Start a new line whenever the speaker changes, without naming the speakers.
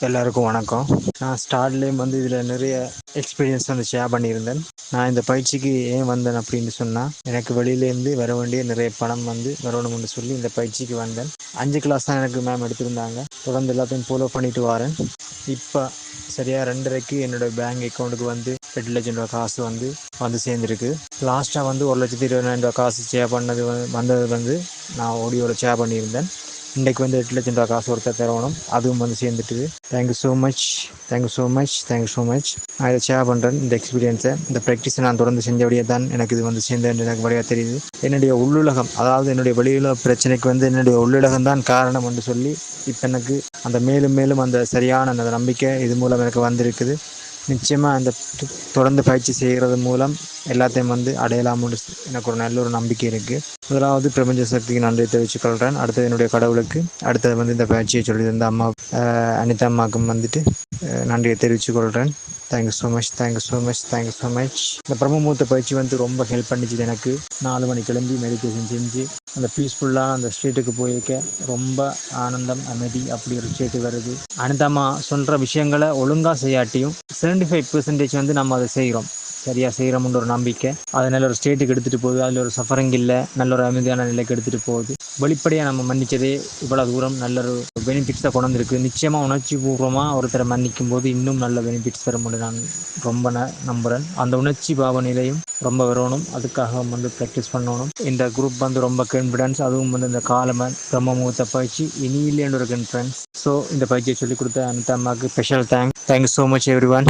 எல்லாருக்கும் வணக்கம். நான் ஸ்டார்ட்லேயும் இதில் நிறைய எக்ஸ்பீரியன்ஸ் ஷேர் பண்ணியிருந்தேன். நான் இந்த பயிற்சிக்கு ஏன் வந்தேன் அப்படின்னு சொன்னால், எனக்கு வெளியிலேருந்து வர வேண்டிய நிறைய பணம் வரணும்னு சொல்லி இந்த பயிற்சிக்கு வந்தேன். 5 கிளாஸ் தான் எனக்கு மேம் எடுத்திருந்தாங்க. தொடர்ந்து எல்லாத்தையும் ஃபாலோ பண்ணிட்டு வரேன். இப்போ சரியாக 2:30க்கு என்னோடய பேங்க் அக்கௌண்ட்டுக்கு 8 லட்சம் ரூபா காசு வந்து சேர்ந்துருக்கு. லாஸ்ட்டாக 1,20,000 காசு ஷேர் பண்ணது வந்தது நான் ஆடியோவில் ஷேர் பண்ணியிருந்தேன். இன்றைக்கு 8 லட்சம் ரூபா காசு ஒருத்தர் தரணும், அதுவும் சேர்ந்துட்டுது. Thank you so much, thank you so much, thank you so much. நான் இதை ஷேர் பண்ணுறேன். இந்த எக்ஸ்பீரியன்ஸை, இந்த ப்ராக்டிஸை நான் தொடர்ந்து செஞ்சபடியே தான் எனக்கு இது சேர்ந்தேன். எனக்கு வழியாக தெரியுது. என்னுடைய உள்ளுலகம், அதாவது என்னுடைய வெளியுலக பிரச்சனைக்கு என்னுடைய உள்ளுலகம் தான் காரணம் என்று சொல்லி இப்போ எனக்கு அந்த மேலும் மேலும் அந்த சரியான அந்த நம்பிக்கை இது மூலம் எனக்கு வந்திருக்குது. நிச்சயமாக அந்த தொடர்ந்து பயிற்சி செய்கிறது மூலம் எல்லாத்தையும் அடையலாம்னு எனக்கு ஒரு நல்ல ஒரு நம்பிக்கை இருக்குது. முதலாவது பிரபஞ்ச சக்திக்கு நன்றி தெரிவித்துக்கொள்கிறேன். அடுத்தது என்னுடைய கடவுளுக்கு, அடுத்தது இந்த பயிற்சியை சொல்லியிருந்த அம்மா அனிதா அம்மாவுக்கும் நன்றியை தெரிவித்துக்கொள்கிறேன். Thank you so much, thank you so much, thank you so much. இந்த பிரம்மமூர்த்த பயிற்சி ரொம்ப ஹெல்ப் பண்ணிச்சு எனக்கு. 4 மணி கிளம்பி மெடிடேஷன் செஞ்சு அந்த பீஸ்ஃபுல்லான அந்த ஸ்டேட்டுக்கு போயிருக்க ரொம்ப ஆனந்தம், அமைதி அப்படி ஒரு ஸ்டேட்டு வருது. அனிதாம்மா சொல்கிற விஷயங்களை ஒழுங்காக செய்யாட்டியும் 75% நம்ம அதை செய்கிறோம், சரியாக செய்கிறோம்ன்ற ஒரு நம்பிக்கை அது நல்ல ஒரு ஸ்டேட்டுக்கு எடுத்துகிட்டு போகுது. அதில் ஒரு சஃபரிங் இல்லை, நல்ல ஒரு அமைதியான நிலைக்கு எடுத்துகிட்டு போகுது. வெளிப்படையாக நம்ம மன்னிச்சதே இவ்வளோ தூரம் நல்ல ஒரு பெனிஃபிட்ஸை கொண்டு வந்திருக்கு. நிச்சயமாக உணர்ச்சி பூர்வமாக ஒருத்தரை மன்னிக்கும் போது இன்னும் நல்ல பெனிஃபிட்ஸ் தர முடியும் நான் ரொம்ப நம்புகிறேன். அந்த உணர்ச்சி பாவ நிலையும் ரொம்ப வரணும். அதுக்காக ப்ராக்டிஸ் பண்ணணும். இந்த குரூப் ரொம்ப கான்ஃபிடன்ஸ், அதுவும் இந்த காலமன் பிரம்மமுகூர்த்த பயிற்சி இனியிலேன்னு ஒரு கான்ஃபிடன்ஸ். ஸோ இந்த பயிற்சியை சொல்லிக் கொடுத்த அனிதா அம்மாவுக்கு special thanks. Thank you so much every one.